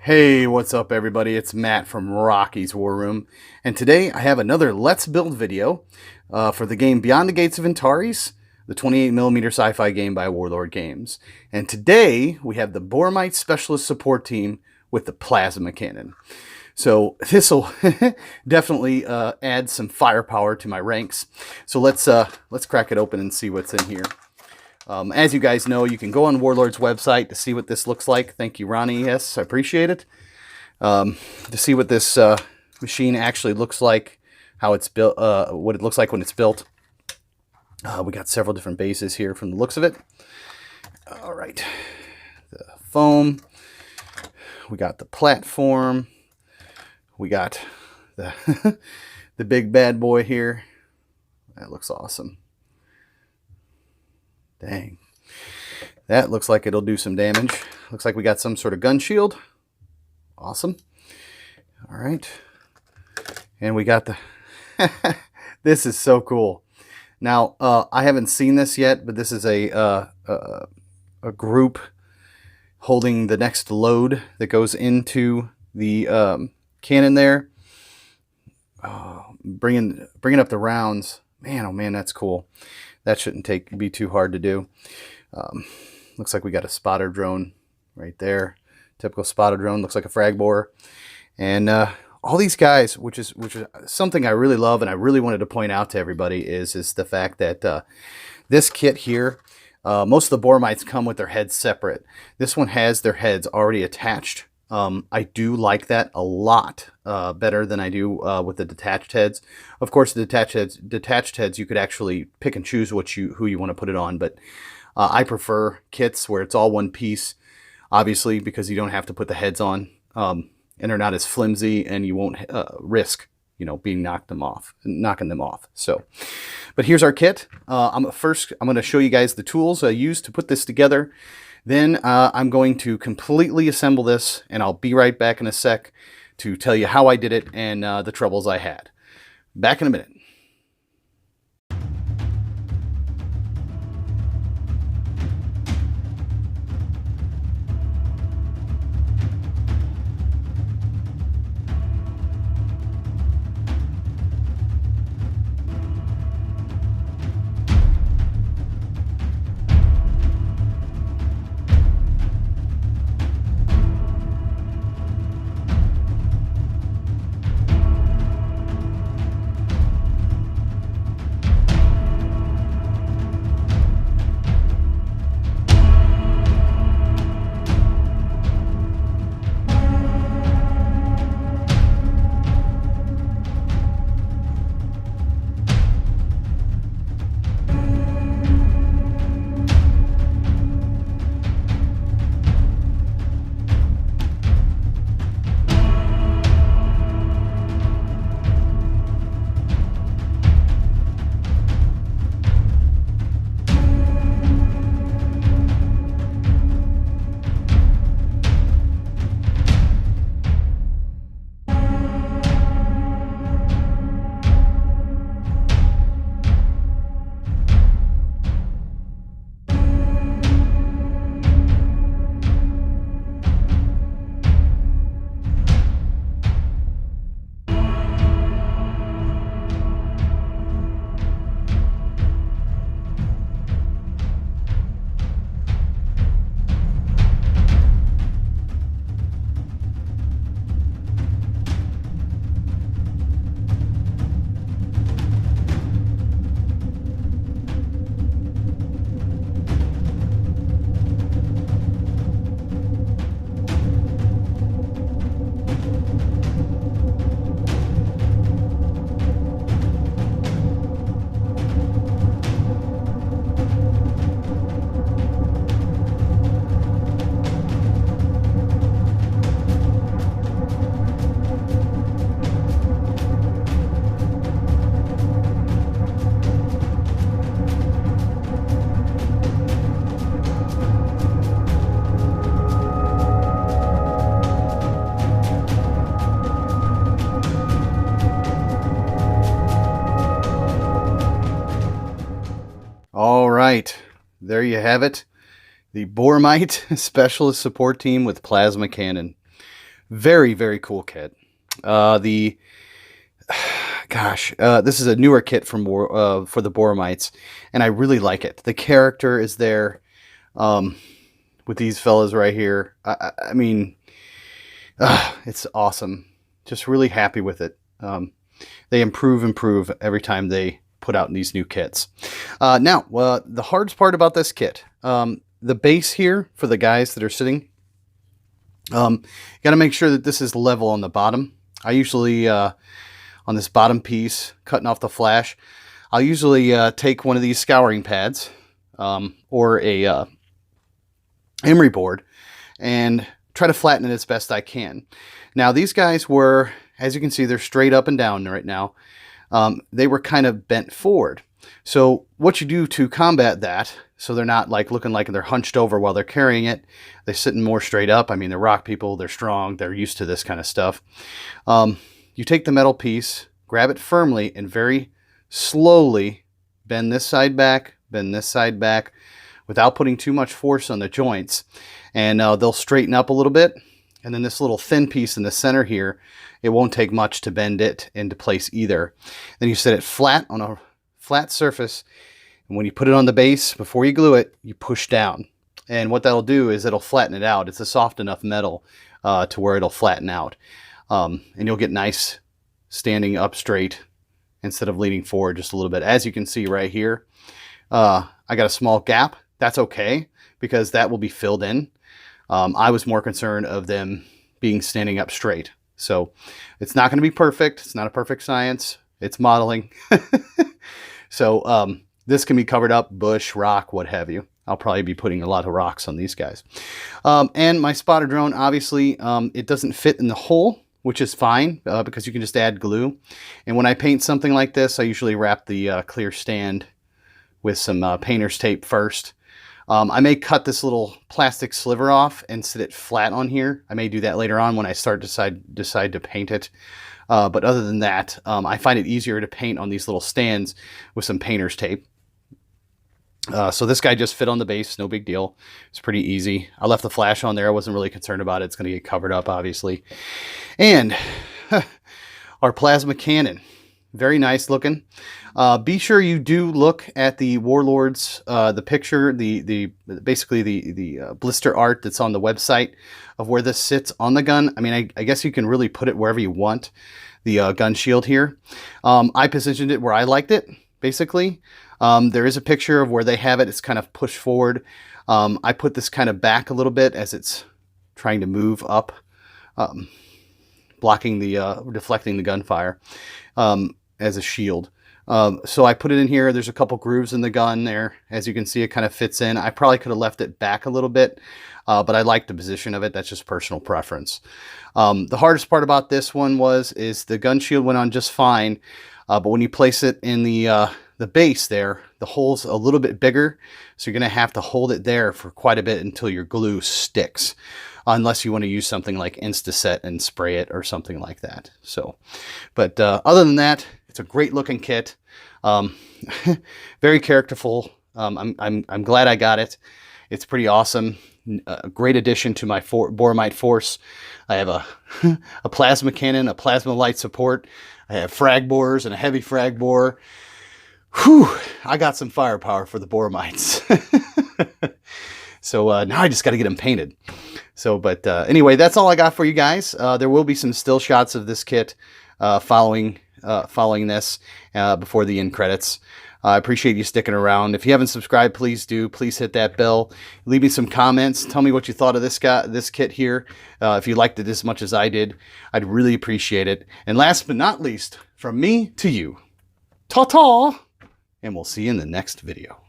Hey, what's up everybody? It's Matt from Rocky's War Room, and today I have another Let's Build video for the game Beyond the Gates of Antares, the 28mm sci-fi game by Warlord Games. And today we have the Boromite Specialist Support Team with the plasma cannon. So this will definitely add some firepower to my ranks. So let's crack it open and see what's in here. As you guys know, you can go on Warlord's website to see what this looks like. Thank you, Ronnie. Yes, I appreciate it. To see what this machine actually looks like, how it's built, what it looks like when it's built. We got several different bases here from the looks of it. All right, the foam. We got the platform. We got the the big bad boy here. That looks awesome. Dang. That looks like it'll do some damage. Looks like we got some sort of gun shield. Awesome. All right. And we got the... This is so cool. Now, I haven't seen this yet, but this is a group holding the next load that goes into the cannon there. Bringing up the rounds. Man, oh man, that's cool. That shouldn't be too hard to do. Looks like we got a spotter drone right there. Typical spotter drone. Looks like a frag borer. And all these guys, which is something I really love and I really wanted to point out to everybody, is the fact that this kit here, most of the Boromites come with their heads separate. This one has their heads already attached. I do like that a lot better than I do with the detached heads. Of course, the detached heads you could actually pick and choose who you want to put it on, but I prefer kits where it's all one piece, obviously, because you don't have to put the heads on, and they're not as flimsy, and you won't risk, being knocking them off. So, but here's our kit. I'm going to show you guys the tools I used to put this together. Then I'm going to completely assemble this, and I'll be right back in a sec to tell you how I did it and the troubles I had. Back in a minute. All right, there you have it. The Boromite Specialist Support Team with Plasma Cannon. Very, very cool kit. This is a newer kit from for the Boromites, and I really like it. The character is there with these fellas right here. I mean, it's awesome. Just really happy with it. They improve every time they put out these new kits. Now, the hardest part about this kit, the base here for the guys that are sitting, you got to make sure that this is level on the bottom. I usually, on this bottom piece, cutting off the flash, I'll usually take one of these scouring pads or a emery board and try to flatten it as best I can. Now, these guys were, as you can see, they're straight up and down right now. They were kind of bent forward. So what you do to combat that, so they're not like looking like they're hunched over while they're carrying it, they're sitting more straight up. I mean, they're rock people, they're strong, they're used to this kind of stuff. You take the metal piece, grab it firmly, and very slowly bend this side back, without putting too much force on the joints. And they'll straighten up a little bit. And then this little thin piece in the center here, it won't take much to bend it into place either. Then you set it flat on a flat surface. And when you put it on the base, before you glue it, you push down. And what that'll do is it'll flatten it out. It's a soft enough metal to where it'll flatten out. And you'll get nice standing up straight instead of leaning forward just a little bit. As you can see right here, I got a small gap. That's okay, because that will be filled in. I was more concerned of them being standing up straight. So it's not going to be perfect. It's not a perfect science. It's modeling. So this can be covered up, bush, rock, what have you. I'll probably be putting a lot of rocks on these guys. And my spotter drone, obviously, it doesn't fit in the hole, which is fine because you can just add glue. And when I paint something like this, I usually wrap the clear stand with some painter's tape first. I may cut this little plastic sliver off and sit it flat on here. I may do that later on when I decide to paint it. But other than that, I find it easier to paint on these little stands with some painter's tape. So this guy just fit on the base, no big deal. It's pretty easy. I left the flash on there. I wasn't really concerned about it. It's going to get covered up, obviously. And our plasma cannon. Very nice looking. Be sure you do look at the Warlords, the picture, basically the blister art that's on the website of where this sits on the gun. I mean, I guess you can really put it wherever you want, the gun shield here. I positioned it where I liked it, basically. There is a picture of where they have it. It's kind of pushed forward. I put this kind of back a little bit as it's trying to move up, blocking deflecting the gunfire as a shield. So I put it in here. There's a couple grooves in the gun there. As you can see, it kind of fits in. I probably could have left it back a little bit, but I like the position of it. That's just personal preference. The hardest part about this one is the gun shield went on just fine, but when you place it in the base there, the hole's a little bit bigger, so you're going to have to hold it there for quite a bit until your glue sticks, unless you want to use something like Instaset and spray it or something like that. So, but other than that, it's a great looking kit. Very characterful. I'm glad I got it. It's pretty awesome. A great addition to my Boromite force. I have a plasma cannon, a plasma light support. I have frag borers and a heavy frag borer. Whew, I got some firepower for the Boromites. So now I just got to get them painted. So, but anyway, that's all I got for you guys. There will be some still shots of this kit following this before the end credits. I appreciate you sticking around. If you haven't subscribed, please do. Please hit that bell. Leave me some comments. Tell me what you thought of this kit here. If you liked it as much as I did, I'd really appreciate it. And last but not least, from me to you, ta-ta, and we'll see you in the next video.